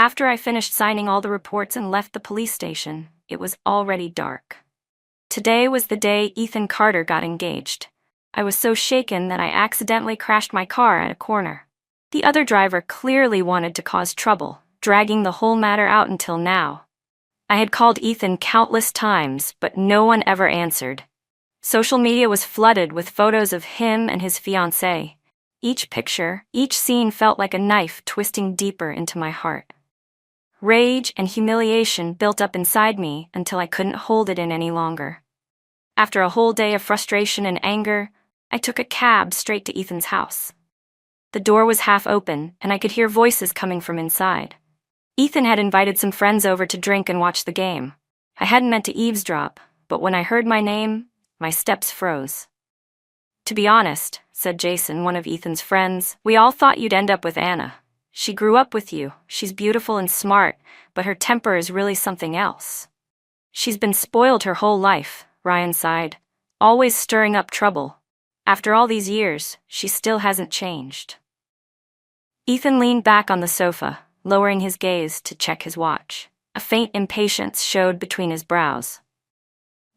After I finished signing all the reports and left the police station, it was already dark. Today was the day Ethan Carter got engaged. I was so shaken that I accidentally crashed my car at a corner. The other driver clearly wanted to cause trouble, dragging the whole matter out until now. I had called Ethan countless times, but no one ever answered. Social media was flooded with photos of him and his fiancée. Each picture, each scene felt like a knife twisting deeper into my heart. Rage and humiliation built up inside me until I couldn't hold it in any longer. After a whole day of frustration and anger, I took a cab straight to Ethan's house. The door was half open, and I could hear voices coming from inside. Ethan had invited some friends over to drink and watch the game. I hadn't meant to eavesdrop, but when I heard my name, my steps froze. "To be honest," said Jason, one of Ethan's friends, "we all thought you'd end up with Anna. She grew up with you, she's beautiful and smart, but her temper is really something else." "She's been spoiled her whole life," Ryan sighed, "always stirring up trouble. After all these years, she still hasn't changed." Ethan leaned back on the sofa, lowering his gaze to check his watch. A faint impatience showed between his brows.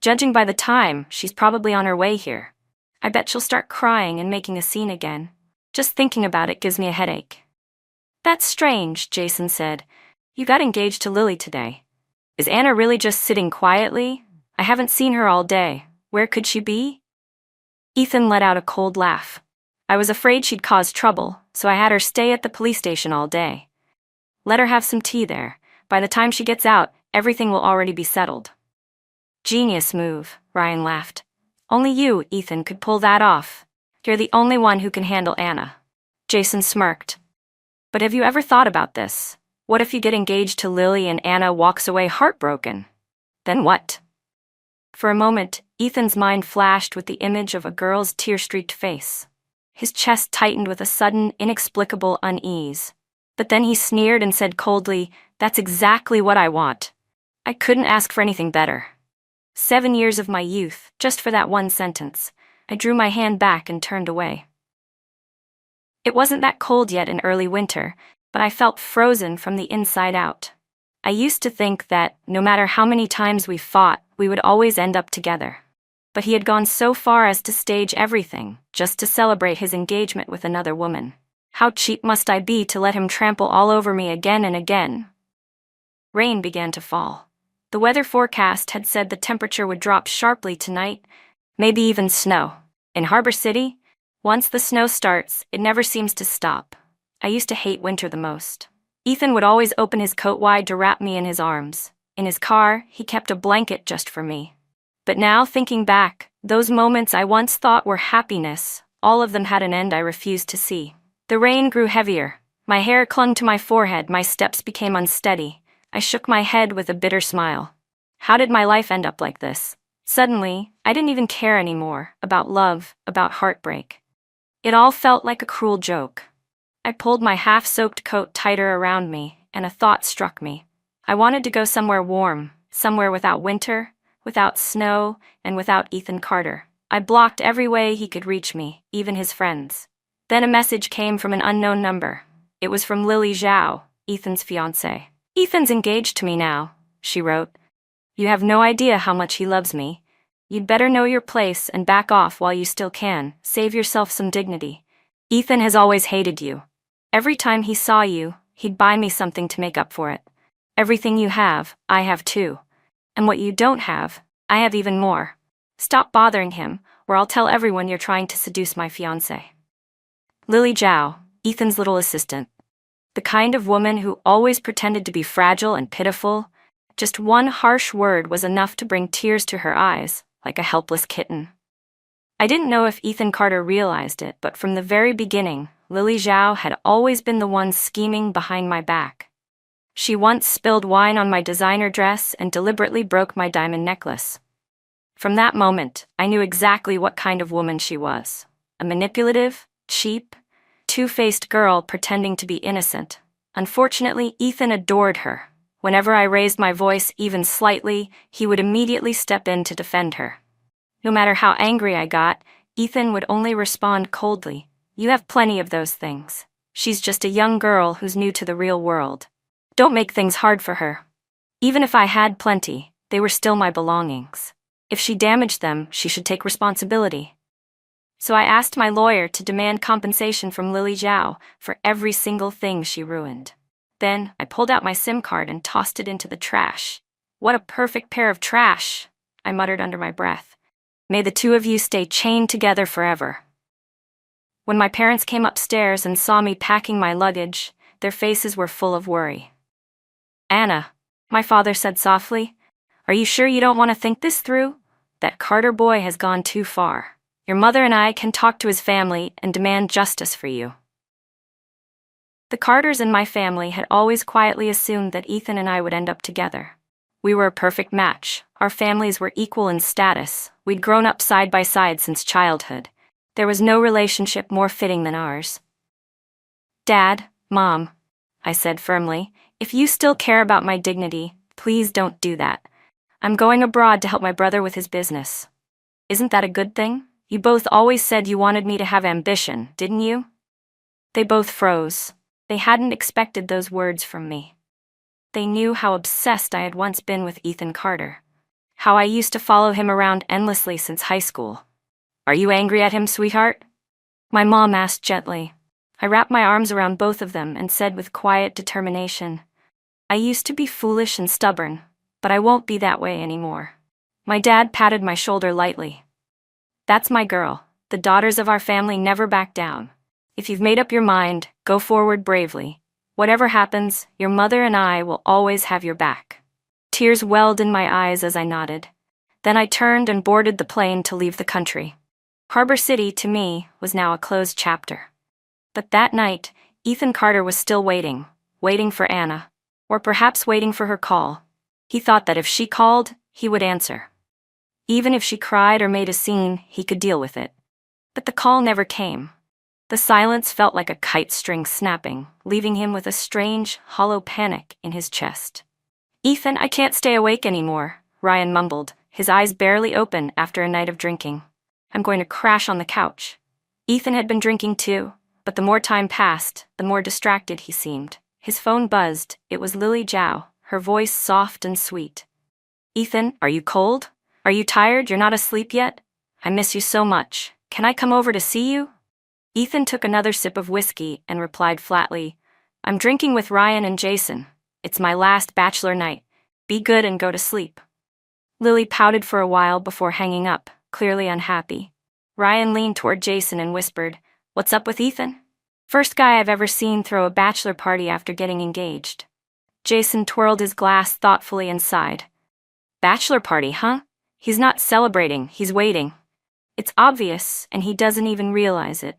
"Judging by the time, she's probably on her way here. I bet she'll start crying and making a scene again. Just thinking about it gives me a headache." "That's strange," Jason said. "You got engaged to Lily today. Is Anna really just sitting quietly? I haven't seen her all day. Where could she be?" Ethan let out a cold laugh. "I was afraid she'd cause trouble, so I had her stay at the police station all day. Let her have some tea there. By the time she gets out, everything will already be settled." "Genius move," Ryan laughed. "Only you, Ethan, could pull that off. You're the only one who can handle Anna." Jason smirked. "But have you ever thought about this? What if you get engaged to Lily and Anna walks away heartbroken? Then what?" For a moment, Ethan's mind flashed with the image of a girl's tear-streaked face. His chest tightened with a sudden, inexplicable unease. But then he sneered and said coldly, "That's exactly what I want. I couldn't ask for anything better." 7 years of my youth, just for that one sentence. I drew my hand back and turned away. It wasn't that cold yet in early winter, but I felt frozen from the inside out. I used to think that, no matter how many times we fought, we would always end up together. But he had gone so far as to stage everything, just to celebrate his engagement with another woman. How cheap must I be to let him trample all over me again and again? Rain began to fall. The weather forecast had said the temperature would drop sharply tonight, maybe even snow. In Harbor City, once the snow starts, it never seems to stop. I used to hate winter the most. Ethan would always open his coat wide to wrap me in his arms. In his car, he kept a blanket just for me. But now, thinking back, those moments I once thought were happiness, all of them had an end I refused to see. The rain grew heavier. My hair clung to my forehead, my steps became unsteady. I shook my head with a bitter smile. How did my life end up like this? Suddenly, I didn't even care anymore about love, about heartbreak. It all felt like a cruel joke. I pulled my half-soaked coat tighter around me, and a thought struck me. I wanted to go somewhere warm, somewhere without winter, without snow, and without Ethan Carter. I blocked every way he could reach me, even his friends. Then a message came from an unknown number. It was from Lily Zhao, Ethan's fiancée. "Ethan's engaged to me now," she wrote. "You have no idea how much he loves me. You'd better know your place and back off while you still can. Save yourself some dignity. Ethan has always hated you. Every time he saw you, he'd buy me something to make up for it. Everything you have, I have too. And what you don't have, I have even more. Stop bothering him, or I'll tell everyone you're trying to seduce my fiancé." Lily Zhao, Ethan's little assistant. The kind of woman who always pretended to be fragile and pitiful. Just one harsh word was enough to bring tears to her eyes, like a helpless kitten. I didn't know if Ethan Carter realized it, but from the very beginning, Lily Zhao had always been the one scheming behind my back. She once spilled wine on my designer dress and deliberately broke my diamond necklace. From that moment, I knew exactly what kind of woman she was. A manipulative, cheap, two-faced girl pretending to be innocent. Unfortunately, Ethan adored her. Whenever I raised my voice even slightly, he would immediately step in to defend her. No matter how angry I got, Ethan would only respond coldly. "You have plenty of those things. She's just a young girl who's new to the real world." Don't make things hard for her. Even if I had plenty, they were still my belongings. If she damaged them, she should take responsibility. So I asked my lawyer to demand compensation from Lily Zhao for every single thing she ruined. Then I pulled out my SIM card and tossed it into the trash. What a perfect pair of trash, I muttered under my breath. May the two of you stay chained together forever. When my parents came upstairs and saw me packing my luggage, their faces were full of worry. Anna, my father said softly, are you sure you don't want to think this through? That Carter boy has gone too far. Your mother and I can talk to his family and demand justice for you. The Carters in my family had always quietly assumed that Ethan and I would end up together. We were a perfect match. Our families were equal in status. We'd grown up side by side since childhood. There was no relationship more fitting than ours. Dad, Mom, I said firmly, if you still care about my dignity, please don't do that. I'm going abroad to help my brother with his business. Isn't that a good thing? You both always said you wanted me to have ambition, didn't you? They both froze. They hadn't expected those words from me. They knew how obsessed I had once been with Ethan Carter. How I used to follow him around endlessly since high school. Are you angry at him, sweetheart? My mom asked gently. I wrapped my arms around both of them and said with quiet determination, I used to be foolish and stubborn, but I won't be that way anymore. My dad patted my shoulder lightly. That's my girl. The daughters of our family never back down. If you've made up your mind, go forward bravely. Whatever happens, your mother and I will always have your back. Tears welled in my eyes as I nodded. Then I turned and boarded the plane to leave the country. Harbor City, to me, was now a closed chapter. But that night, Ethan Carter was still waiting for Anna, or perhaps waiting for her call. He thought that if she called, he would answer. Even if she cried or made a scene, he could deal with it. But the call never came. The silence felt like a kite string snapping, leaving him with a strange, hollow panic in his chest. Ethan, I can't stay awake anymore, Ryan mumbled, his eyes barely open after a night of drinking. I'm going to crash on the couch. Ethan had been drinking too, but the more time passed, the more distracted he seemed. His phone buzzed. It was Lily Zhao, her voice soft and sweet. Ethan, are you cold? Are you tired? You're not asleep yet? I miss you so much. Can I come over to see you? Ethan took another sip of whiskey and replied flatly, I'm drinking with Ryan and Jason. It's my last bachelor night. Be good and go to sleep. Lily pouted for a while before hanging up, clearly unhappy. Ryan leaned toward Jason and whispered, What's up with Ethan? First guy I've ever seen throw a bachelor party after getting engaged. Jason twirled his glass thoughtfully and sighed. Bachelor party, huh? He's not celebrating, he's waiting. It's obvious, and he doesn't even realize it.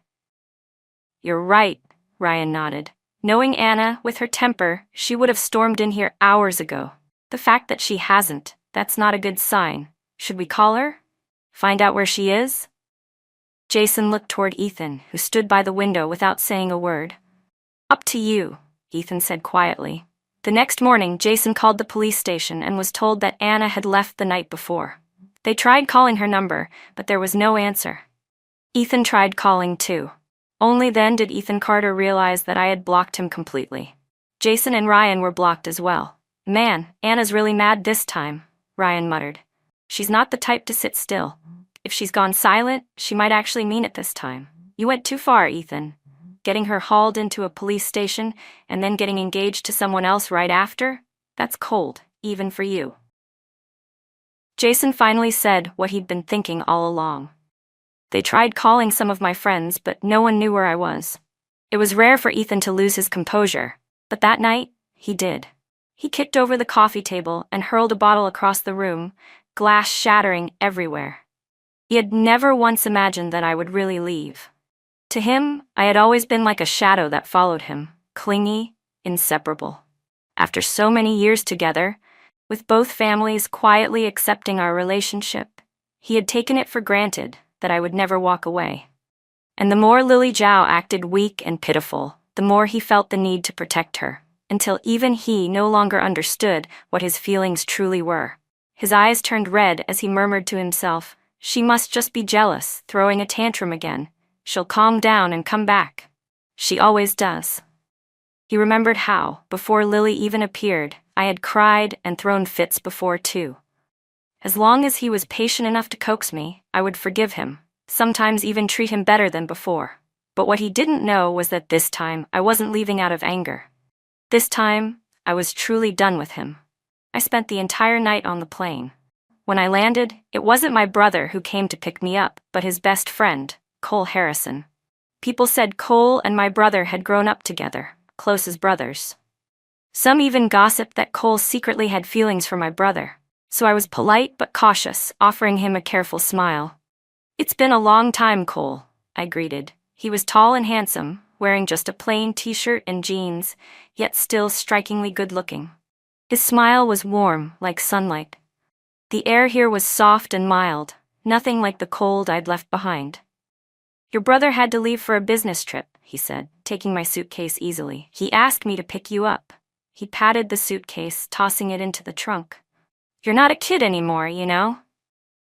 You're right, Ryan nodded. Knowing Anna, with her temper, she would have stormed in here hours ago. The fact that she hasn't, that's not a good sign. Should we call her? Find out where she is? Jason looked toward Ethan, who stood by the window without saying a word. Up to you, Ethan said quietly. The next morning, Jason called the police station and was told that Anna had left the night before. They tried calling her number, but there was no answer. Ethan tried calling too. Only then did Ethan Carter realize that I had blocked him completely. Jason and Ryan were blocked as well. Man, Anna's really mad this time, Ryan muttered. She's not the type to sit still. If she's gone silent, she might actually mean it this time. You went too far, Ethan. Getting her hauled into a police station and then getting engaged to someone else right after? That's cold, even for you. Jason finally said what he'd been thinking all along. They tried calling some of my friends, but no one knew where I was. It was rare for Ethan to lose his composure, but that night, he did. He kicked over the coffee table and hurled a bottle across the room, glass shattering everywhere. He had never once imagined that I would really leave. To him, I had always been like a shadow that followed him, clingy, inseparable. After so many years together, with both families quietly accepting our relationship, he had taken it for granted that I would never walk away. And the more Lily Zhao acted weak and pitiful, the more he felt the need to protect her, until even he no longer understood what his feelings truly were. His eyes turned red as he murmured to himself, She must just be jealous, throwing a tantrum again. She'll calm down and come back. She always does. He remembered how, before Lily even appeared, I had cried and thrown fits before too. As long as he was patient enough to coax me, I would forgive him, sometimes even treat him better than before. But what he didn't know was that this time I wasn't leaving out of anger. This time, I was truly done with him. I spent the entire night on the plane. When I landed, it wasn't my brother who came to pick me up, but his best friend, Cole Harrison. People said Cole and my brother had grown up together, close as brothers. Some even gossiped that Cole secretly had feelings for my brother, so I was polite but cautious, offering him a careful smile. "It's been a long time, Cole," I greeted. He was tall and handsome, wearing just a plain t-shirt and jeans, yet still strikingly good-looking. His smile was warm, like sunlight. The air here was soft and mild, nothing like the cold I'd left behind. "Your brother had to leave for a business trip," he said, taking my suitcase easily. "He asked me to pick you up." He patted the suitcase, tossing it into the trunk. "You're not a kid anymore, you know?"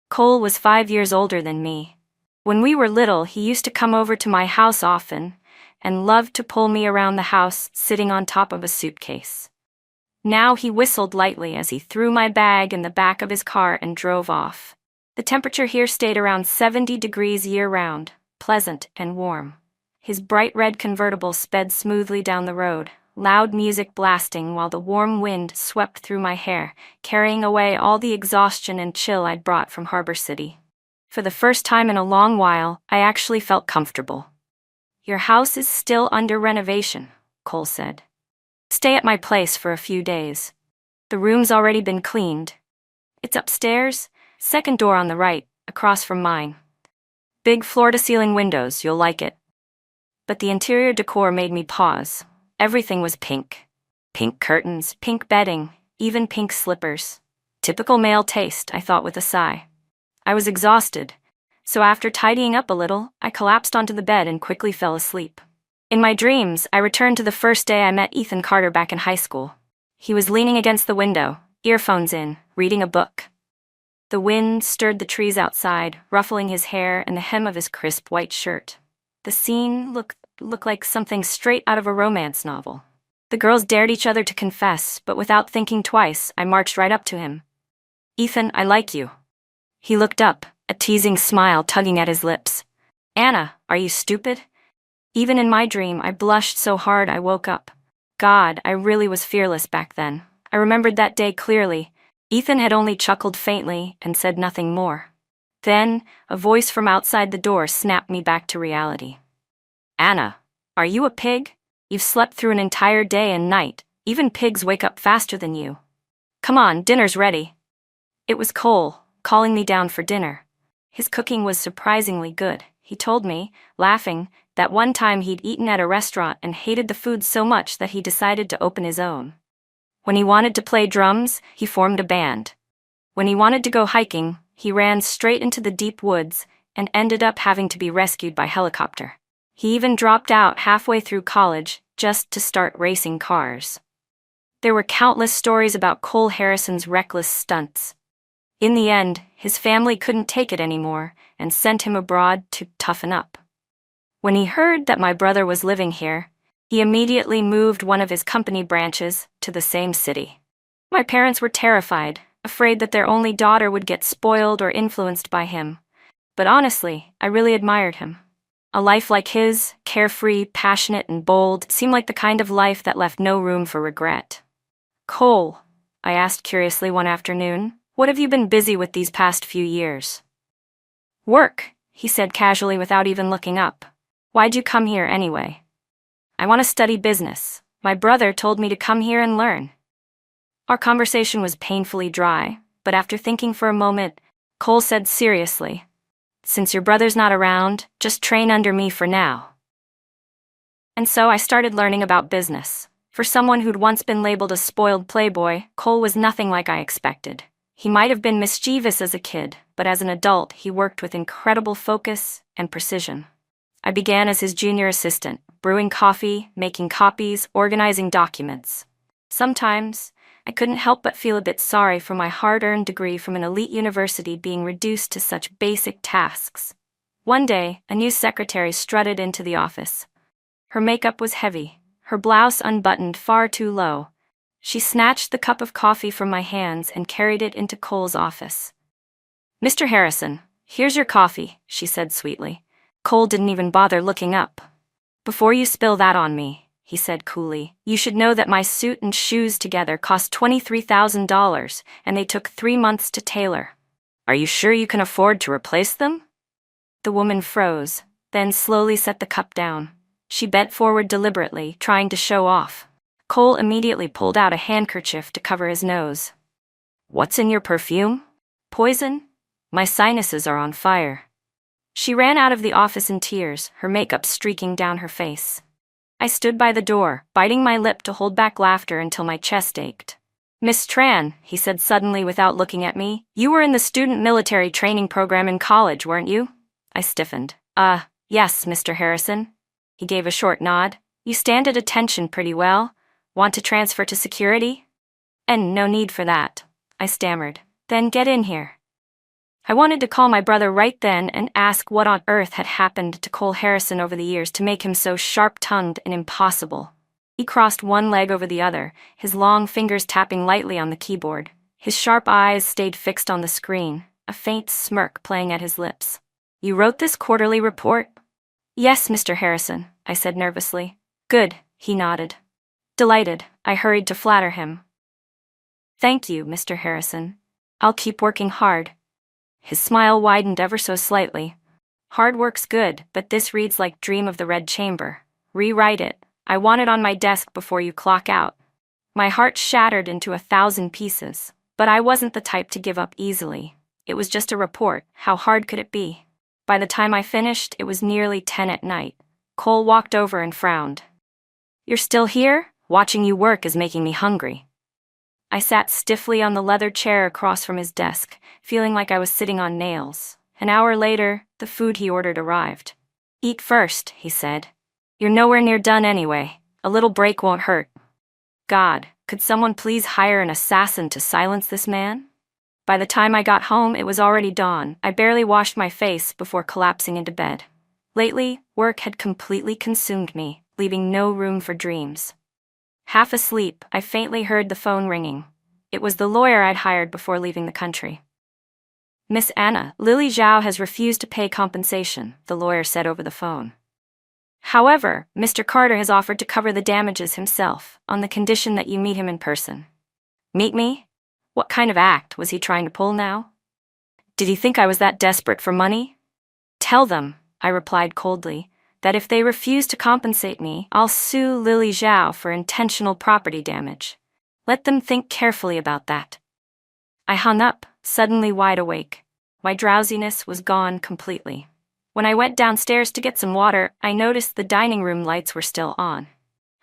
Cole was 5 years older than me. When we were little, he used to come over to my house often, and loved to pull me around the house sitting on top of a suitcase. Now he whistled lightly as he threw my bag in the back of his car and drove off. The temperature here stayed around 70 degrees year-round, pleasant and warm. His bright red convertible sped smoothly down the road, loud music blasting while the warm wind swept through my hair, carrying away all the exhaustion and chill I'd brought from Harbor City. For the first time in a long while, I actually felt comfortable. "Your house is still under renovation," Cole said. "Stay at my place for a few days. The room's already been cleaned. It's upstairs, second door on the right, across from mine. Big floor-to-ceiling windows, you'll like it." But the interior decor made me pause. Everything was pink. Pink curtains, pink bedding, even pink slippers. Typical male taste, I thought with a sigh. I was exhausted, so after tidying up a little, I collapsed onto the bed and quickly fell asleep. In my dreams, I returned to the first day I met Ethan Carter back in high school. He was leaning against the window, earphones in, reading a book. The wind stirred the trees outside, ruffling his hair and the hem of his crisp white shirt. The scene looked like something straight out of a romance novel. The girls dared each other to confess, but without thinking twice, I marched right up to him. "Ethan, I like you." He looked up, a teasing smile tugging at his lips. "Anna, are you stupid?" Even in my dream, I blushed so hard I woke up. God, I really was fearless back then. I remembered that day clearly. Ethan had only chuckled faintly and said nothing more. Then, a voice from outside the door snapped me back to reality. "Anna, are you a pig? You've slept through an entire day and night. Even pigs wake up faster than you. Come on, dinner's ready." It was Cole, calling me down for dinner. His cooking was surprisingly good. He told me, laughing, that one time he'd eaten at a restaurant and hated the food so much that he decided to open his own. When he wanted to play drums, he formed a band. When he wanted to go hiking, he ran straight into the deep woods and ended up having to be rescued by helicopter. He even dropped out halfway through college just to start racing cars. There were countless stories about Cole Harrison's reckless stunts. In the end, his family couldn't take it anymore and sent him abroad to toughen up. When he heard that my brother was living here, he immediately moved one of his company branches to the same city. My parents were terrified, afraid that their only daughter would get spoiled or influenced by him. But honestly, I really admired him. A life like his, carefree, passionate, and bold, seemed like the kind of life that left no room for regret. "Cole," I asked curiously one afternoon, "what have you been busy with these past few years?" "Work," he said casually without even looking up. "Why'd you come here anyway?" "I want to study business. My brother told me to come here and learn." Our conversation was painfully dry, but after thinking for a moment, Cole said seriously, "Since your brother's not around, just train under me for now." And so I started learning about business. For someone who'd once been labeled a spoiled playboy, Cole was nothing like I expected. He might have been mischievous as a kid, but as an adult, he worked with incredible focus and precision. I began as his junior assistant, brewing coffee, making copies, organizing documents. Sometimes, I couldn't help but feel a bit sorry for my hard-earned degree from an elite university being reduced to such basic tasks. One day, a new secretary strutted into the office. Her makeup was heavy, her blouse unbuttoned far too low. She snatched the cup of coffee from my hands and carried it into Cole's office. "Mr. Harrison, here's your coffee," she said sweetly. Cole didn't even bother looking up. "Before you spill that on me," he said coolly, "you should know that my suit and shoes together cost $23,000, and they took 3 months to tailor. Are you sure you can afford to replace them?" The woman froze, then slowly set the cup down. She bent forward deliberately, trying to show off. Cole immediately pulled out a handkerchief to cover his nose. "What's in your perfume? Poison? My sinuses are on fire." She ran out of the office in tears, her makeup streaking down her face. I stood by the door, biting my lip to hold back laughter until my chest ached. "Miss Tran," he said suddenly without looking at me, "you were in the student military training program in college, weren't you?" I stiffened. Yes, Mr. Harrison." He gave a short nod. "You stand at attention pretty well. Want to transfer to security?" "And no need for that," I stammered. "Then get in here." I wanted to call my brother right then and ask what on earth had happened to Cole Harrison over the years to make him so sharp-tongued and impossible. He crossed one leg over the other, his long fingers tapping lightly on the keyboard. His sharp eyes stayed fixed on the screen, a faint smirk playing at his lips. "You wrote this quarterly report?" "Yes, Mr. Harrison," I said nervously. "Good," he nodded. Delighted, I hurried to flatter him. "Thank you, Mr. Harrison. I'll keep working hard." His smile widened ever so slightly. "Hard work's good, but this reads like Dream of the Red Chamber. Rewrite it. I want it on my desk before you clock out." My heart shattered into 1,000 pieces, but I wasn't the type to give up easily. It was just a report. How hard could it be? By the time I finished, it was nearly 10 at night. Cole walked over and frowned. "You're still here? Watching you work is making me hungry." I sat stiffly on the leather chair across from his desk, feeling like I was sitting on nails. An hour later, the food he ordered arrived. "Eat first," he said. "You're nowhere near done anyway. A little break won't hurt." God, could someone please hire an assassin to silence this man? By the time I got home, it was already dawn. I barely washed my face before collapsing into bed. Lately, work had completely consumed me, leaving no room for dreams. Half asleep, I faintly heard the phone ringing. It was the lawyer I'd hired before leaving the country. "Miss Anna, Lily Zhao has refused to pay compensation," the lawyer said over the phone. "However, Mr. Carter has offered to cover the damages himself, on the condition that you meet him in person." "Meet me?" What kind of act was he trying to pull now? Did he think I was that desperate for money? "Tell them," I replied coldly, "that if they refuse to compensate me, I'll sue Lily Zhao for intentional property damage. Let them think carefully about that." I hung up, suddenly wide awake. My drowsiness was gone completely. When I went downstairs to get some water, I noticed the dining room lights were still on.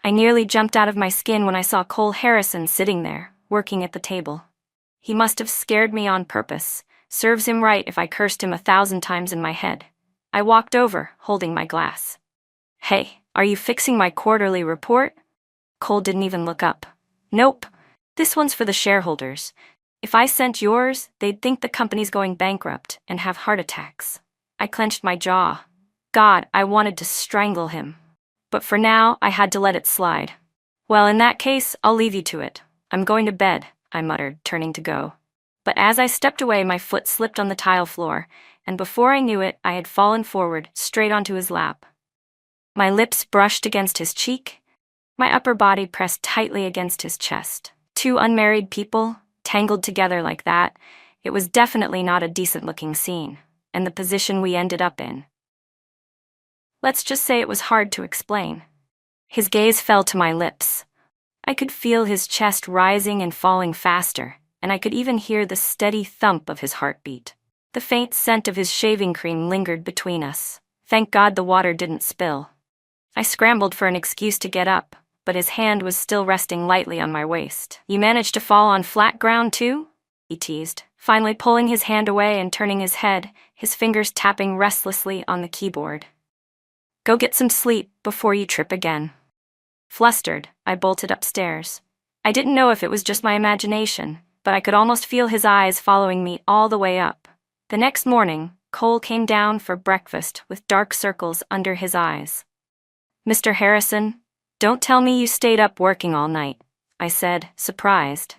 I nearly jumped out of my skin when I saw Cole Harrison sitting there, working at the table. He must have scared me on purpose. Serves him right if I cursed him 1,000 times in my head. I walked over, holding my glass. "Hey, are you fixing my quarterly report?" Cole didn't even look up. "Nope. This one's for the shareholders. If I sent yours, they'd think the company's going bankrupt and have heart attacks." I clenched my jaw. God, I wanted to strangle him. But for now, I had to let it slide. "Well, in that case, I'll leave you to it. I'm going to bed," I muttered, turning to go. But as I stepped away, my foot slipped on the tile floor, and before I knew it, I had fallen forward, straight onto his lap. My lips brushed against his cheek, my upper body pressed tightly against his chest. Two unmarried people, tangled together like that, it was definitely not a decent-looking scene, and the position we ended up in. Let's just say it was hard to explain. His gaze fell to my lips. I could feel his chest rising and falling faster, and I could even hear the steady thump of his heartbeat. The faint scent of his shaving cream lingered between us. Thank God the water didn't spill. I scrambled for an excuse to get up, but his hand was still resting lightly on my waist. "You managed to fall on flat ground too?" he teased, finally pulling his hand away and turning his head, his fingers tapping restlessly on the keyboard. "Go get some sleep before you trip again." Flustered, I bolted upstairs. I didn't know if it was just my imagination, but I could almost feel his eyes following me all the way up. The next morning, Cole came down for breakfast with dark circles under his eyes. "Mr. Harrison, Don't tell me you stayed up working all night, I said, surprised.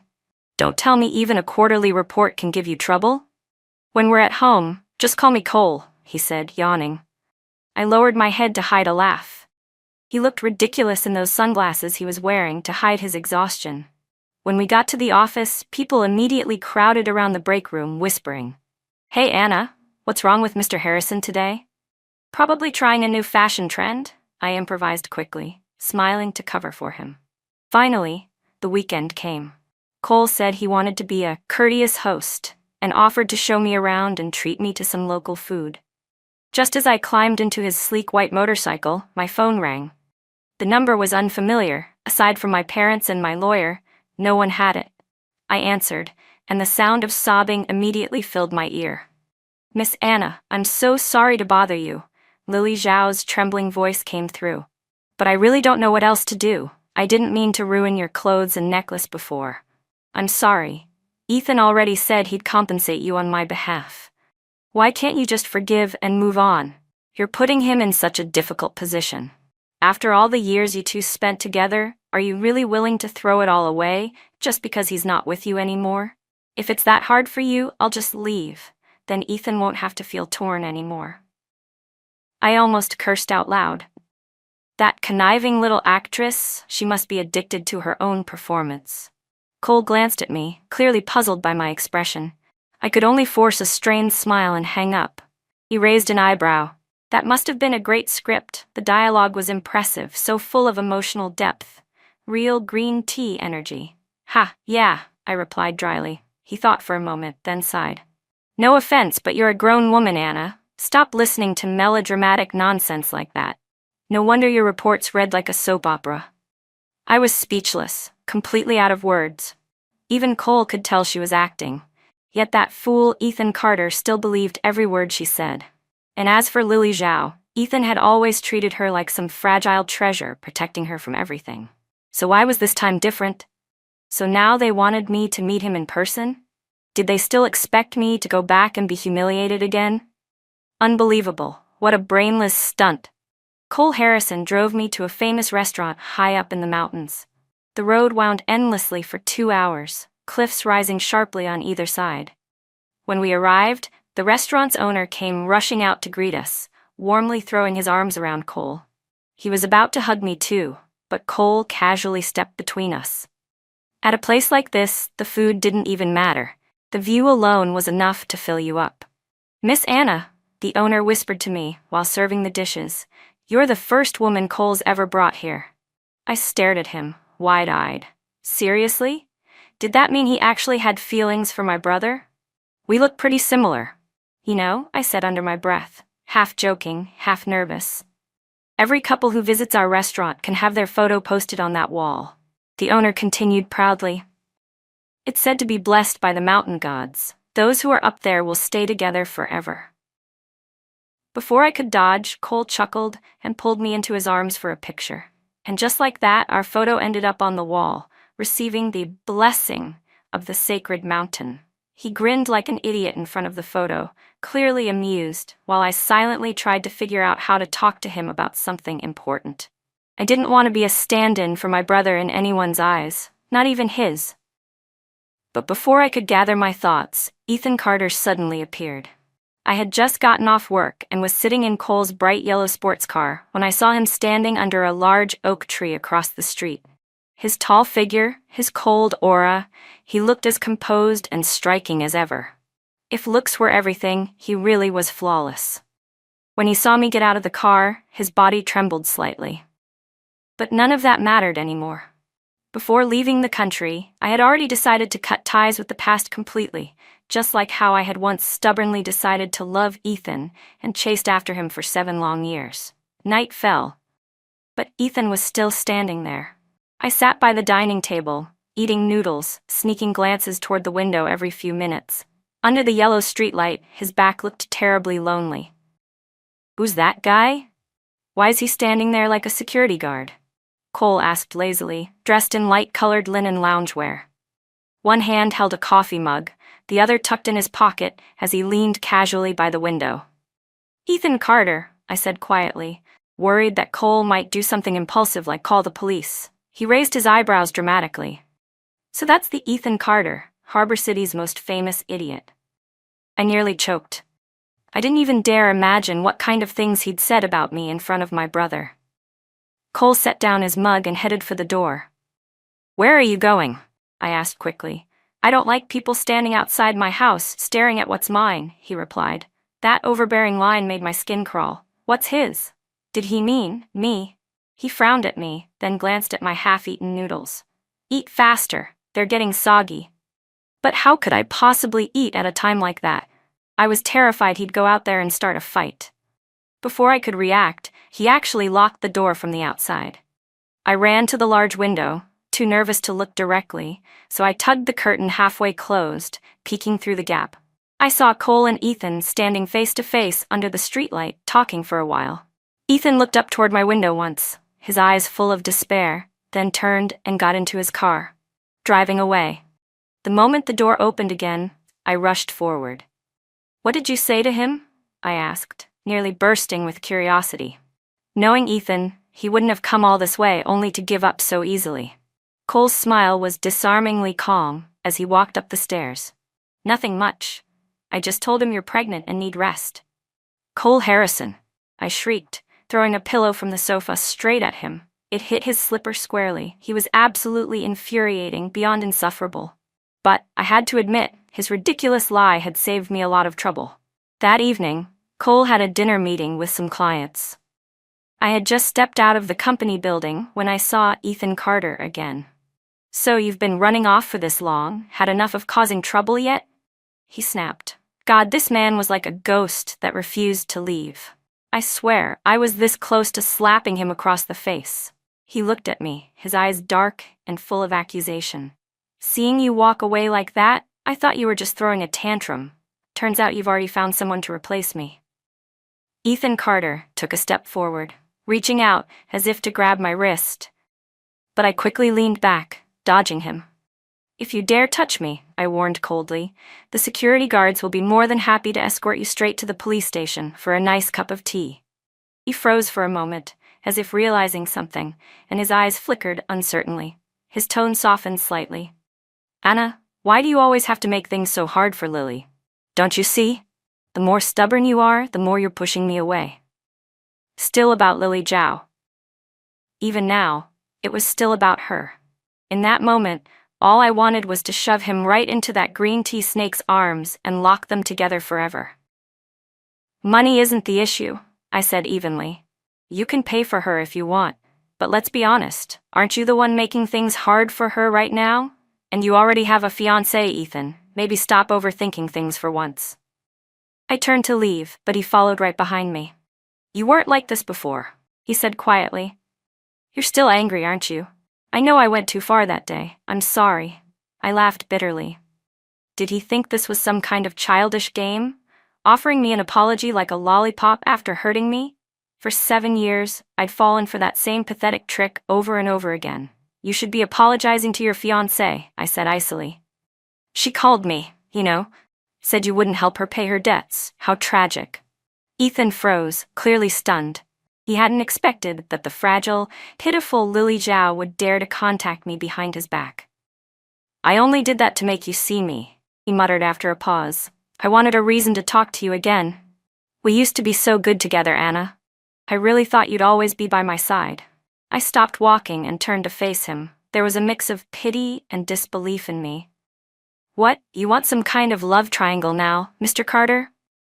Don't tell me even a quarterly report can give you trouble? When we're at home, just call me Cole, he said, yawning. I lowered my head to hide a laugh. He looked ridiculous in those sunglasses he was wearing to hide his exhaustion. When we got to the office, people immediately crowded around the break room, whispering, "Hey Anna, what's wrong with Mr. Harrison today?" "Probably trying a new fashion trend," I improvised quickly, smiling to cover for him. Finally, the weekend came. Cole said he wanted to be a courteous host and offered to show me around and treat me to some local food. Just as I climbed into his sleek white motorcycle, my phone rang. The number was unfamiliar. Aside from my parents and my lawyer, no one had it. I answered, and the sound of sobbing immediately filled my ear. "Miss Anna, I'm so sorry to bother you," Lily Zhao's trembling voice came through. "But I really don't know what else to do. I didn't mean to ruin your clothes and necklace before. I'm sorry. Ethan already said he'd compensate you on my behalf. Why can't you just forgive and move on? You're putting him in such a difficult position. After all the years you two spent together, are you really willing to throw it all away just because he's not with you anymore? If it's that hard for you, I'll just leave. Then Ethan won't have to feel torn anymore." I almost cursed out loud. That conniving little actress, she must be addicted to her own performance. Cole glanced at me, clearly puzzled by my expression. I could only force a strained smile and hang up. He raised an eyebrow. "That must have been a great script. The dialogue was impressive, so full of emotional depth. Real green tea energy." "Ha, yeah," I replied dryly. He thought for a moment, then sighed. "No offense, but you're a grown woman, Anna. Stop listening to melodramatic nonsense like that. No wonder your reports read like a soap opera." I was speechless, completely out of words. Even Cole could tell she was acting. Yet that fool Ethan Carter still believed every word she said. And as for Lily Zhao, Ethan had always treated her like some fragile treasure, protecting her from everything. So why was this time different? So now they wanted me to meet him in person? Did they still expect me to go back and be humiliated again? Unbelievable. What a brainless stunt. Cole Harrison drove me to a famous restaurant high up in the mountains. The road wound endlessly for 2 hours, cliffs rising sharply on either side. When we arrived, the restaurant's owner came rushing out to greet us, warmly throwing his arms around Cole. He was about to hug me too, but Cole casually stepped between us. At a place like this, the food didn't even matter. The view alone was enough to fill you up. "Miss Anna," the owner whispered to me while serving the dishes, "you're the first woman Cole's ever brought here." I stared at him, wide-eyed. Seriously? Did that mean he actually had feelings for my brother? "We look pretty similar. You know," I said under my breath, half joking, half nervous. "Every couple who visits our restaurant can have their photo posted on that wall," the owner continued proudly. "It's said to be blessed by the mountain gods. Those who are up there will stay together forever." Before I could dodge, Cole chuckled and pulled me into his arms for a picture. And just like that, our photo ended up on the wall, receiving the blessing of the sacred mountain. He grinned like an idiot in front of the photo, clearly amused, while I silently tried to figure out how to talk to him about something important. I didn't want to be a stand-in for my brother in anyone's eyes, not even his. But before I could gather my thoughts, Ethan Carter suddenly appeared. I had just gotten off work and was sitting in Cole's bright yellow sports car when I saw him standing under a large oak tree across the street. His tall figure, his cold aura, he looked as composed and striking as ever. If looks were everything, he really was flawless. When he saw me get out of the car, his body trembled slightly. But none of that mattered anymore. Before leaving the country, I had already decided to cut ties with the past completely, just like how I had once stubbornly decided to love Ethan and chased after him for 7 long years. Night fell, but Ethan was still standing there. I sat by the dining table, eating noodles, sneaking glances toward the window every few minutes. Under the yellow streetlight, his back looked terribly lonely. "Who's that guy? Why is he standing there like a security guard?" Cole asked lazily, dressed in light-colored linen loungewear. One hand held a coffee mug, the other tucked in his pocket as he leaned casually by the window. "Ethan Carter," I said quietly, worried that Cole might do something impulsive like call the police. He raised his eyebrows dramatically. So that's the Ethan Carter, Harbor City's most famous idiot. I nearly choked. I didn't even dare imagine what kind of things he'd said about me in front of my brother. Cole set down his mug and headed for the door. "Where are you going?" I asked quickly. "I don't like people standing outside my house staring at what's mine," he replied. That overbearing line made my skin crawl. What's his? Did he mean me? He frowned at me, then glanced at my half-eaten noodles. "Eat faster, they're getting soggy." But how could I possibly eat at a time like that? I was terrified he'd go out there and start a fight. Before I could react, he actually locked the door from the outside. I ran to the large window, too nervous to look directly, so I tugged the curtain halfway closed, peeking through the gap. I saw Cole and Ethan standing face to face under the streetlight, talking for a while. Ethan looked up toward my window once, his eyes full of despair, then turned and got into his car, driving away. The moment the door opened again, I rushed forward. "What did you say to him?" I asked, nearly bursting with curiosity. Knowing Ethan, he wouldn't have come all this way only to give up so easily. Cole's smile was disarmingly calm as he walked up the stairs. "Nothing much. I just told him you're pregnant and need rest." "Cole Harrison!" I shrieked, throwing a pillow from the sofa straight at him. It hit his slipper squarely. He was absolutely infuriating, beyond insufferable. But, I had to admit, his ridiculous lie had saved me a lot of trouble. That evening, Cole had a dinner meeting with some clients. I had just stepped out of the company building when I saw Ethan Carter again. "So you've been running off for this long, had enough of causing trouble yet?" he snapped. God, this man was like a ghost that refused to leave. I swear, I was this close to slapping him across the face. He looked at me, his eyes dark and full of accusation. "Seeing you walk away like that, I thought you were just throwing a tantrum. Turns out you've already found someone to replace me." Ethan Carter took a step forward, reaching out as if to grab my wrist. But I quickly leaned back, dodging him. "If you dare touch me," I warned coldly, "the security guards will be more than happy to escort you straight to the police station for a nice cup of tea." He froze for a moment, as if realizing something, and his eyes flickered uncertainly. His tone softened slightly. "Anna, why do you always have to make things so hard for Lily? Don't you see? The more stubborn you are, the more you're pushing me away." Still about Lily Zhao. Even now, it was still about her. In that moment, all I wanted was to shove him right into that green tea snake's arms and lock them together forever. "Money isn't the issue," I said evenly. "You can pay for her if you want, but let's be honest, aren't you the one making things hard for her right now? And you already have a fiancé, Ethan. Maybe stop overthinking things for once." I turned to leave, but he followed right behind me. "You weren't like this before," he said quietly. "You're still angry, aren't you? I know I went too far that day. I'm sorry." I laughed bitterly. Did he think this was some kind of childish game? Offering me an apology like a lollipop after hurting me? For 7 years, I'd fallen for that same pathetic trick over and over again. "You should be apologizing to your fiancée," I said icily. "She called me, said you wouldn't help her pay her debts. How tragic." Ethan froze, clearly stunned. He hadn't expected that the fragile, pitiful Lily Zhao would dare to contact me behind his back. "I only did that to make you see me," he muttered after a pause. "I wanted a reason to talk to you again. We used to be so good together, Anna. I really thought you'd always be by my side." I stopped walking and turned to face him. There was a mix of pity and disbelief in me. "What, you want some kind of love triangle now, Mr. Carter?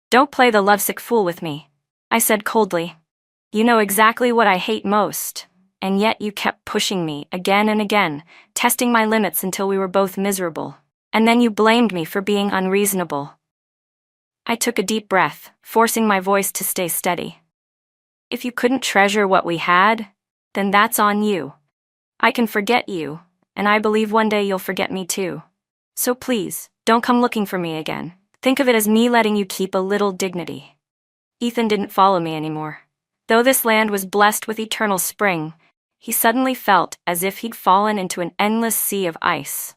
Don't play the lovesick fool with me," I said coldly. "You know exactly what I hate most, and yet you kept pushing me again and again, testing my limits until we were both miserable. And then you blamed me for being unreasonable." I took a deep breath, forcing my voice to stay steady. "If you couldn't treasure what we had, then that's on you. I can forget you, and I believe one day you'll forget me too. So please, don't come looking for me again. Think of it as me letting you keep a little dignity." Ethan didn't follow me anymore. Though this land was blessed with eternal spring, he suddenly felt as if he'd fallen into an endless sea of ice.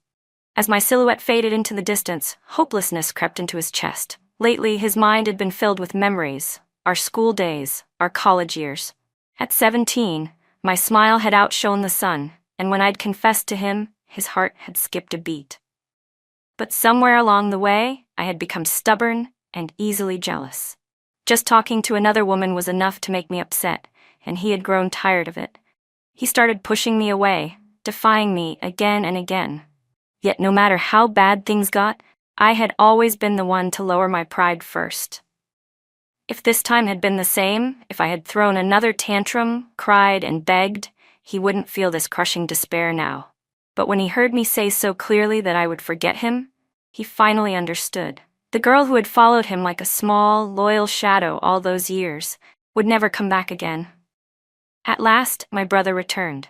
As my silhouette faded into the distance, hopelessness crept into his chest. Lately, his mind had been filled with memories, our school days, our college years. At 17, my smile had outshone the sun, and when I'd confessed to him, his heart had skipped a beat. But somewhere along the way, I had become stubborn and easily jealous. Just talking to another woman was enough to make me upset, and he had grown tired of it. He started pushing me away, defying me again and again. Yet no matter how bad things got, I had always been the one to lower my pride first. If this time had been the same, if I had thrown another tantrum, cried, and begged, he wouldn't feel this crushing despair now. But when he heard me say so clearly that I would forget him, he finally understood. The girl who had followed him like a small, loyal shadow all those years would never come back again. At last, my brother returned.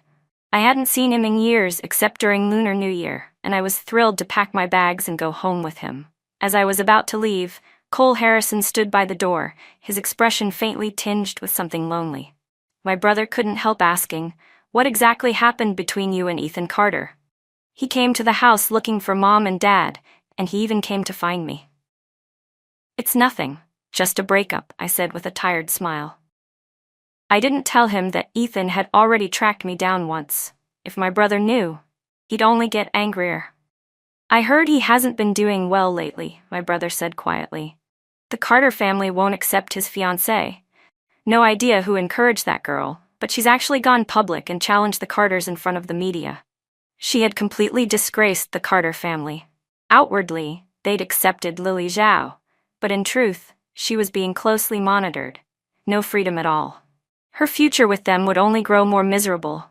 I hadn't seen him in years except during Lunar New Year, and I was thrilled to pack my bags and go home with him. As I was about to leave, Cole Harrison stood by the door, his expression faintly tinged with something lonely. My brother couldn't help asking, "What exactly happened between you and Ethan Carter?" He came to the house looking for Mom and Dad, and he even came to find me. "It's nothing, just a breakup," I said with a tired smile. I didn't tell him that Ethan had already tracked me down once. If my brother knew, he'd only get angrier. "I heard he hasn't been doing well lately," my brother said quietly. "The Carter family won't accept his fiancée. No idea who encouraged that girl, but she's actually gone public and challenged the Carters in front of the media. She had completely disgraced the Carter family. Outwardly, they'd accepted Lily Zhao, but in truth, she was being closely monitored. No freedom at all. Her future with them would only grow more miserable.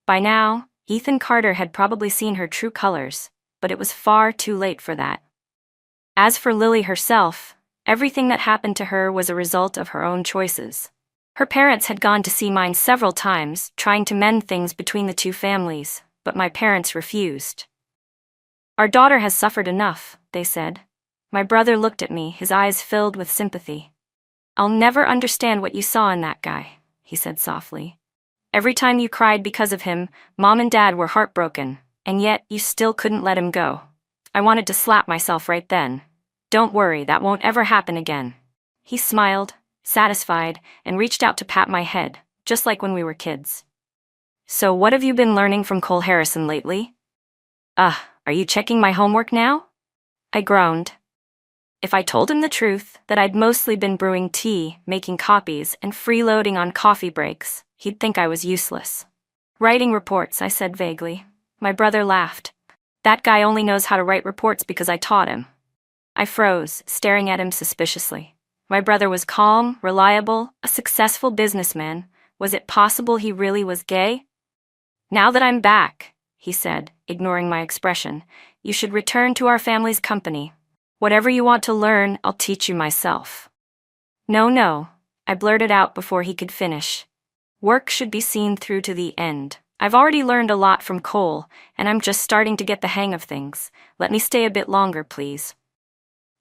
By now, Ethan Carter had probably seen her true colors, but it was far too late for that. As for Lily herself, everything that happened to her was a result of her own choices. Her parents had gone to see mine several times, trying to mend things between the two families, but my parents refused. "Our daughter has suffered enough," they said. My brother looked at me, his eyes filled with sympathy. "I'll never understand what you saw in that guy," he said softly. "Every time you cried because of him, Mom and Dad were heartbroken, and yet you still couldn't let him go." I wanted to slap myself right then. "Don't worry, that won't ever happen again." He smiled, satisfied, and reached out to pat my head, just like when we were kids. "So what have you been learning from Cole Harrison lately?" Are you checking my homework now?" I groaned. If I told him the truth, that I'd mostly been brewing tea, making copies, and freeloading on coffee breaks, he'd think I was useless. "Writing reports," I said vaguely. My brother laughed. "That guy only knows how to write reports because I taught him." I froze, staring at him suspiciously. My brother was calm, reliable, a successful businessman. Was it possible he really was gay? "Now that I'm back," he said, ignoring my expression, "you should return to our family's company. Whatever you want to learn, I'll teach you myself." No, I blurted out before he could finish. "Work should be seen through to the end. I've already learned a lot from Cole, and I'm just starting to get the hang of things. Let me stay a bit longer, please."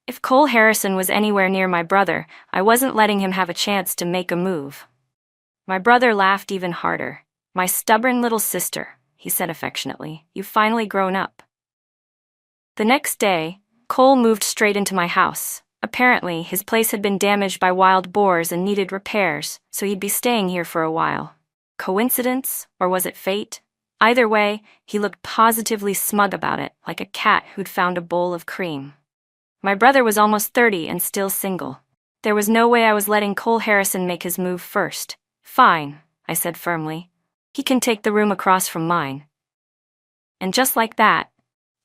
If Cole Harrison was anywhere near my brother, I wasn't letting him have a chance to make a move. My brother laughed even harder. "My stubborn little sister," he said affectionately. "You've finally grown up." The next day, Cole moved straight into my house. Apparently, his place had been damaged by wild boars and needed repairs, so he'd be staying here for a while. Coincidence, or was it fate? Either way, he looked positively smug about it, like a cat who'd found a bowl of cream. My brother was almost 30 and still single. There was no way I was letting Cole Harrison make his move first. "Fine," I said firmly. "He can take the room across from mine." And just like that,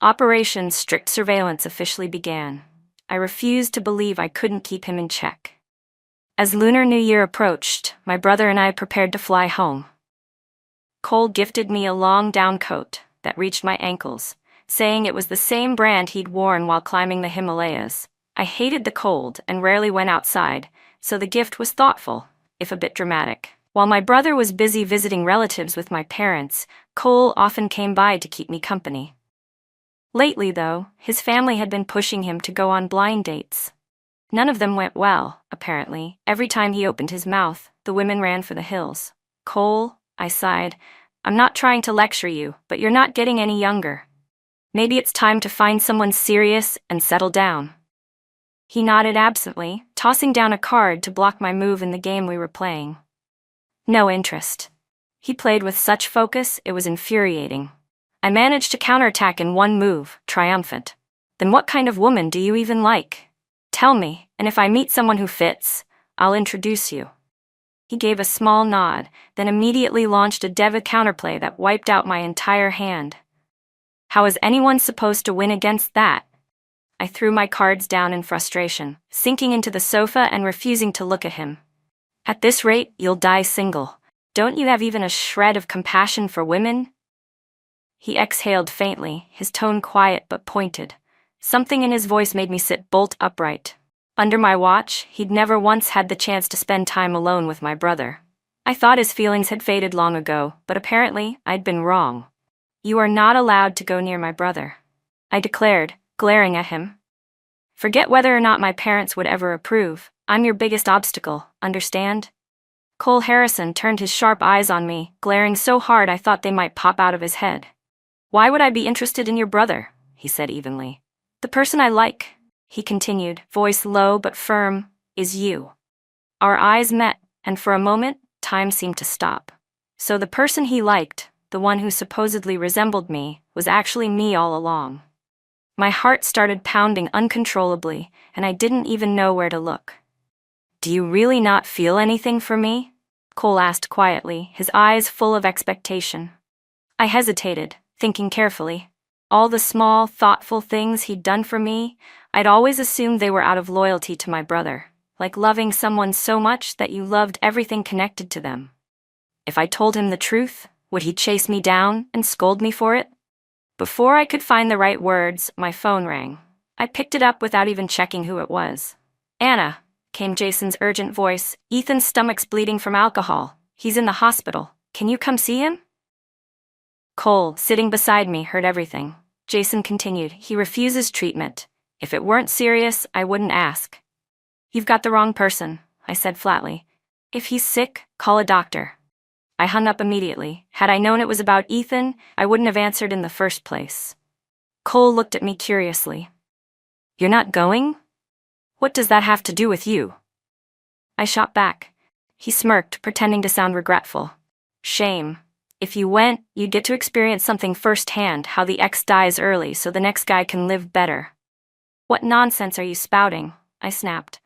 Operation Strict Surveillance officially began. I refused to believe I couldn't keep him in check. As Lunar New Year approached, my brother and I prepared to fly home. Cole gifted me a long down coat that reached my ankles, saying it was the same brand he'd worn while climbing the Himalayas. I hated the cold and rarely went outside, so the gift was thoughtful, if a bit dramatic. While my brother was busy visiting relatives with my parents, Cole often came by to keep me company. Lately, though, his family had been pushing him to go on blind dates. None of them went well, apparently. Every time he opened his mouth, the women ran for the hills. "Cole," I sighed, "I'm not trying to lecture you, but you're not getting any younger. Maybe it's time to find someone serious and settle down." He nodded absently, tossing down a card to block my move in the game we were playing. No interest. He played with such focus, it was infuriating. I managed to counterattack in one move, triumphant. Then what kind of woman do you even like? Tell me, and if I meet someone who fits, I'll introduce you. He gave a small nod, then immediately launched a dev counterplay that wiped out my entire hand. How is anyone supposed to win against that? I threw my cards down in frustration, sinking into the sofa and refusing to look at him. At this rate, you'll die single. Don't you have even a shred of compassion for women? He exhaled faintly, his tone quiet but pointed. Something in his voice made me sit bolt upright. Under my watch, he'd never once had the chance to spend time alone with my brother. I thought his feelings had faded long ago, but apparently, I'd been wrong. You are not allowed to go near my brother, I declared, glaring at him. Forget whether or not my parents would ever approve. I'm your biggest obstacle, understand? Cole Harrison turned his sharp eyes on me, glaring so hard I thought they might pop out of his head. Why would I be interested in your brother? He said evenly. The person I like, he continued, voice low but firm, is you. Our eyes met, and for a moment, time seemed to stop. So the person he liked, the one who supposedly resembled me, was actually me all along. My heart started pounding uncontrollably, and I didn't even know where to look. Do you really not feel anything for me? Cole asked quietly, his eyes full of expectation. I hesitated, thinking carefully. All the small, thoughtful things he'd done for me, I'd always assumed they were out of loyalty to my brother, like loving someone so much that you loved everything connected to them. If I told him the truth, would he chase me down and scold me for it? Before I could find the right words, my phone rang. I picked it up without even checking who it was. Anna, came Jason's urgent voice, Ethan's stomach's bleeding from alcohol. He's in the hospital. Can you come see him? Cole, sitting beside me, heard everything. Jason continued, he refuses treatment. If it weren't serious, I wouldn't ask. You've got the wrong person, I said flatly. If he's sick, call a doctor. I hung up immediately. Had I known it was about Ethan, I wouldn't have answered in the first place. Cole looked at me curiously. You're not going? What does that have to do with you? I shot back. He smirked, pretending to sound regretful. Shame. If you went, you'd get to experience something firsthand, how the ex dies early so the next guy can live better. What nonsense are you spouting? I snapped.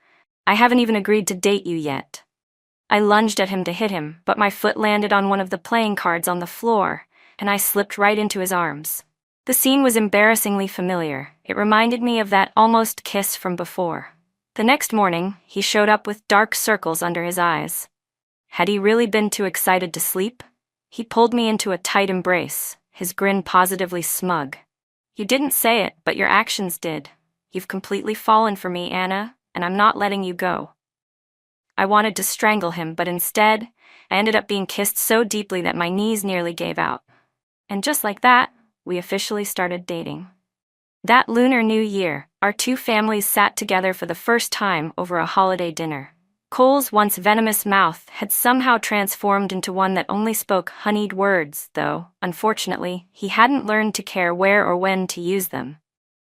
I haven't even agreed to date you yet. I lunged at him to hit him, but my foot landed on one of the playing cards on the floor, and I slipped right into his arms. The scene was embarrassingly familiar. It reminded me of that almost kiss from before. The next morning, he showed up with dark circles under his eyes. Had he really been too excited to sleep? He pulled me into a tight embrace, his grin positively smug. You didn't say it, but your actions did. You've completely fallen for me, Anna, and I'm not letting you go. I wanted to strangle him, but instead, I ended up being kissed so deeply that my knees nearly gave out. And just like that, we officially started dating. That Lunar New Year, our two families sat together for the first time over a holiday dinner. Cole's once venomous mouth had somehow transformed into one that only spoke honeyed words, though, unfortunately, he hadn't learned to care where or when to use them.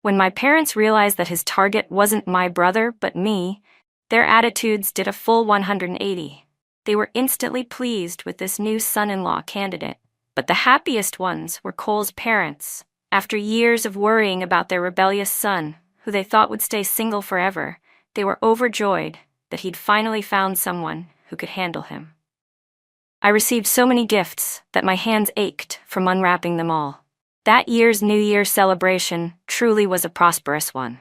When my parents realized that his target wasn't my brother but me, their attitudes did a full 180. They were instantly pleased with this new son-in-law candidate, but the happiest ones were Cole's parents. After years of worrying about their rebellious son, who they thought would stay single forever, they were overjoyed that he'd finally found someone who could handle him. I received so many gifts that my hands ached from unwrapping them all. That year's New Year celebration truly was a prosperous one.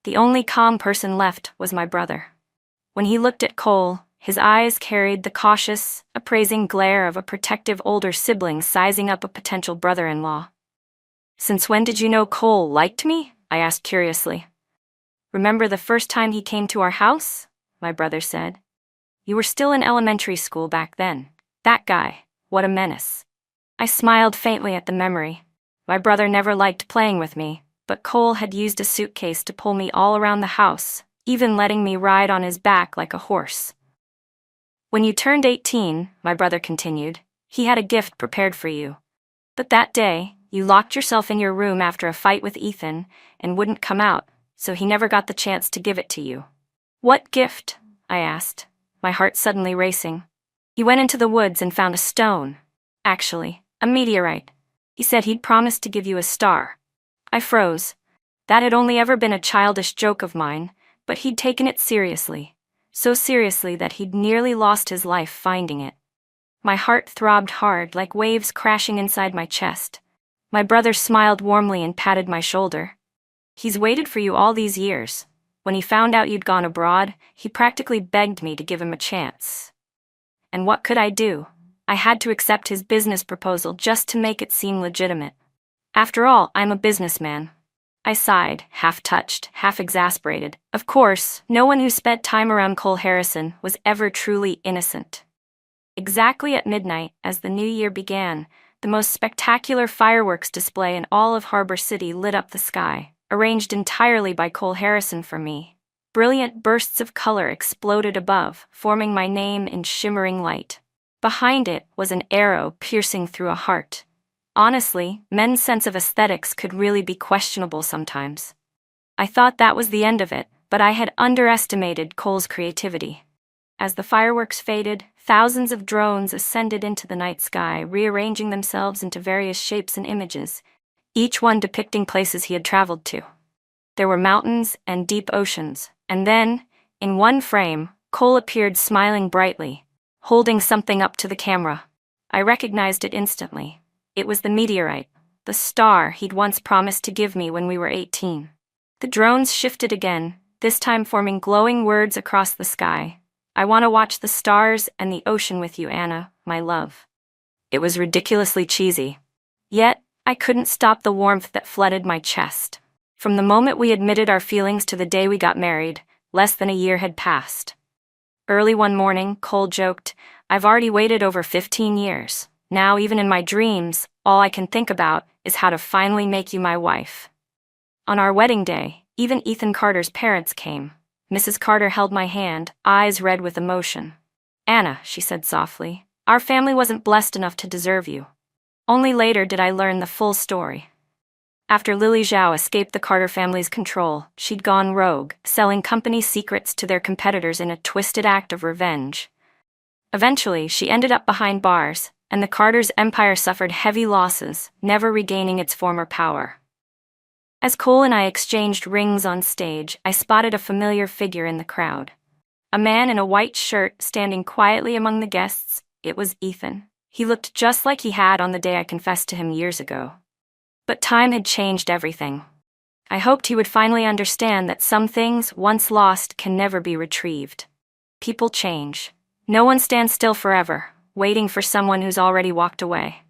The only calm person left was my brother. When he looked at Cole, his eyes carried the cautious, appraising glare of a protective older sibling sizing up a potential brother-in-law. Since when did you know Cole liked me? I asked curiously. Remember the first time he came to our house? My brother said. You were still in elementary school back then. That guy, what a menace. I smiled faintly at the memory. My brother never liked playing with me, but Cole had used a suitcase to pull me all around the house, even letting me ride on his back like a horse. When you turned 18, my brother continued, he had a gift prepared for you. But that day, you locked yourself in your room after a fight with Ethan and wouldn't come out, so he never got the chance to give it to you. What gift? I asked, my heart suddenly racing. He went into the woods and found a stone. Actually, a meteorite. He said he'd promised to give you a star. I froze. That had only ever been a childish joke of mine, but he'd taken it seriously. So seriously that he'd nearly lost his life finding it. My heart throbbed hard, like waves crashing inside my chest. My brother smiled warmly and patted my shoulder. He's waited for you all these years. When he found out you'd gone abroad, he practically begged me to give him a chance. And what could I do? I had to accept his business proposal just to make it seem legitimate. After all, I'm a businessman. I sighed, half touched, half exasperated. Of course, no one who spent time around Cole Harrison was ever truly innocent. Exactly at midnight, as the new year began, the most spectacular fireworks display in all of Harbor City lit up the sky, arranged entirely by Cole Harrison for me. Brilliant bursts of color exploded above, forming my name in shimmering light. Behind it was an arrow piercing through a heart. Honestly, men's sense of aesthetics could really be questionable sometimes. I thought that was the end of it, but I had underestimated Cole's creativity. As the fireworks faded, thousands of drones ascended into the night sky, rearranging themselves into various shapes and images, each one depicting places he had traveled to. There were mountains and deep oceans, and then, in one frame, Cole appeared smiling brightly, holding something up to the camera. I recognized it instantly. It was the meteorite, the star he'd once promised to give me when we were 18. The drones shifted again, this time forming glowing words across the sky. I want to watch the stars and the ocean with you, Anna, my love. It was ridiculously cheesy. Yet, I couldn't stop the warmth that flooded my chest. From the moment we admitted our feelings to the day we got married, less than a year had passed. Early one morning, Cole joked, "I've already waited over 15 years. Now, even in my dreams, all I can think about is how to finally make you my wife." On our wedding day, even Ethan Carter's parents came. Mrs. Carter held my hand, eyes red with emotion. "Anna," she said softly, "our family wasn't blessed enough to deserve you." Only later did I learn the full story. After Lily Zhao escaped the Carter family's control, she'd gone rogue, selling company secrets to their competitors in a twisted act of revenge. Eventually, she ended up behind bars, and the Carters' empire suffered heavy losses, never regaining its former power. As Cole and I exchanged rings on stage, I spotted a familiar figure in the crowd. A man in a white shirt standing quietly among the guests. It was Ethan. He looked just like he had on the day I confessed to him years ago. But time had changed everything. I hoped he would finally understand that some things, once lost, can never be retrieved. People change. No one stands still forever, waiting for someone who's already walked away.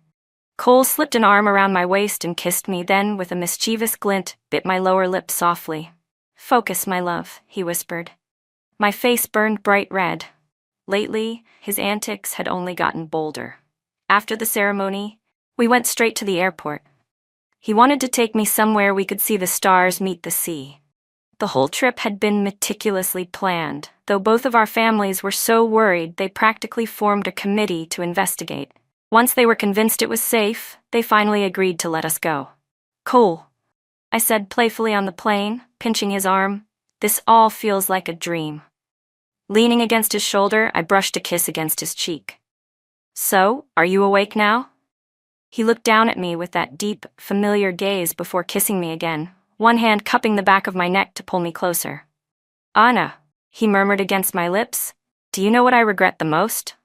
Cole slipped an arm around my waist and kissed me, then, with a mischievous glint, bit my lower lip softly. "Focus, my love," he whispered. My face burned bright red. Lately, his antics had only gotten bolder. After the ceremony, we went straight to the airport. He wanted to take me somewhere we could see the stars meet the sea. The whole trip had been meticulously planned, though both of our families were so worried they practically formed a committee to investigate. Once they were convinced it was safe, they finally agreed to let us go. "Cole," I said playfully on the plane, pinching his arm, "this all feels like a dream." Leaning against his shoulder, I brushed a kiss against his cheek. "So, are you awake now?" He looked down at me with that deep, familiar gaze before kissing me again, one hand cupping the back of my neck to pull me closer. "Anna," he murmured against my lips, "do you know what I regret the most?"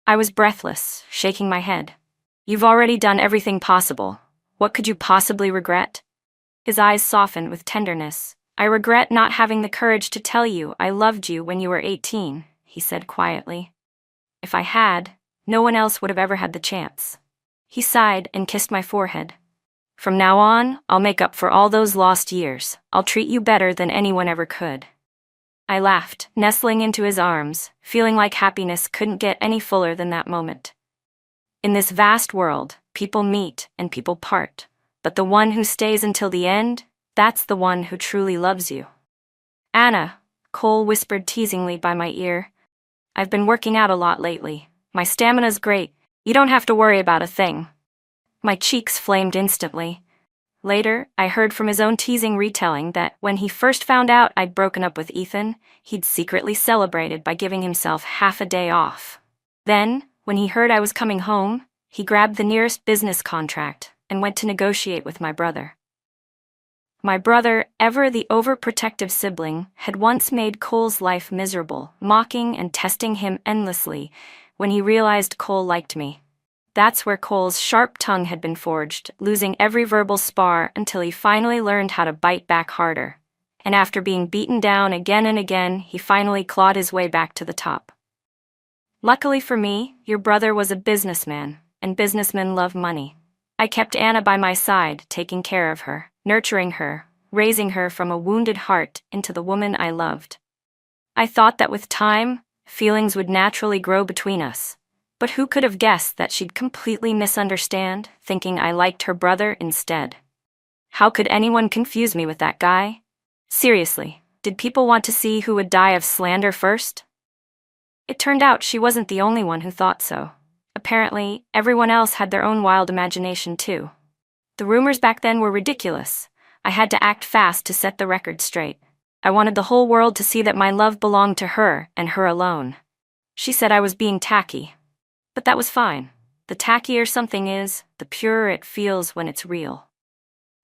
I was breathless, shaking my head. "You've already done everything possible. What could you possibly regret?" His eyes softened with tenderness. "I regret not having the courage to tell you I loved you when you were 18, he said quietly. "If I had, no one else would have ever had the chance." He sighed and kissed my forehead. "From now on, I'll make up for all those lost years. I'll treat you better than anyone ever could." I laughed, nestling into his arms, feeling like happiness couldn't get any fuller than that moment. In this vast world, people meet and people part, but the one who stays until the end, that's the one who truly loves you. "Anna," Cole whispered teasingly by my ear, "I've been working out a lot lately. My stamina's great. You don't have to worry about a thing." My cheeks flamed instantly. Later, I heard from his own teasing retelling that when he first found out I'd broken up with Ethan, he'd secretly celebrated by giving himself half a day off. Then, when he heard I was coming home, he grabbed the nearest business contract and went to negotiate with my brother. My brother, ever the overprotective sibling, had once made Cole's life miserable, mocking and testing him endlessly when he realized Cole liked me. That's where Cole's sharp tongue had been forged, losing every verbal spar until he finally learned how to bite back harder. And after being beaten down again and again, he finally clawed his way back to the top. Luckily for me, your brother was a businessman, and businessmen love money. I kept Anna by my side, taking care of her, nurturing her, raising her from a wounded heart into the woman I loved. I thought that with time, feelings would naturally grow between us. But who could have guessed that she'd completely misunderstand, thinking I liked her brother instead? How could anyone confuse me with that guy? Seriously, did people want to see who would die of slander first? It turned out she wasn't the only one who thought so. Apparently, everyone else had their own wild imagination too. The rumors back then were ridiculous. I had to act fast to set the record straight. I wanted the whole world to see that my love belonged to her and her alone. She said I was being tacky. But that was fine. The tackier something is, the purer it feels when it's real.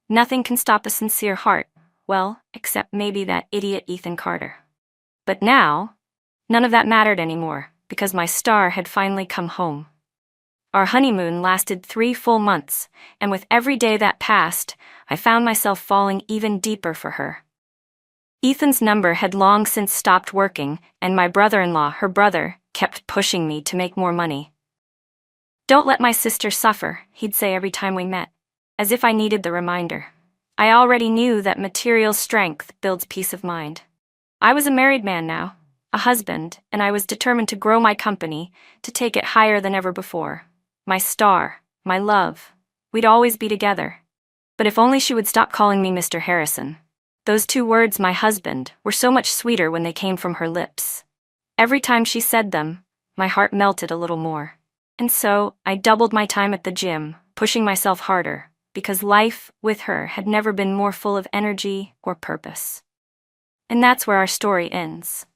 Nothing can stop a sincere heart, well, except maybe that idiot Ethan Carter. But now, none of that mattered anymore, because my star had finally come home. Our honeymoon lasted 3 full months, and with every day that passed, I found myself falling even deeper for her. Ethan's number had long since stopped working, and my brother-in-law, her brother, kept pushing me to make more money. "Don't let my sister suffer," he'd say every time we met, as if I needed the reminder. I already knew that material strength builds peace of mind. I was a married man now, a husband, and I was determined to grow my company, to take it higher than ever before. My star, my love, we'd always be together. But if only she would stop calling me Mr. Harrison. Those 2 words, my husband, were so much sweeter when they came from her lips. Every time she said them, my heart melted a little more. And so, I doubled my time at the gym, pushing myself harder, because life with her had never been more full of energy or purpose. And that's where our story ends.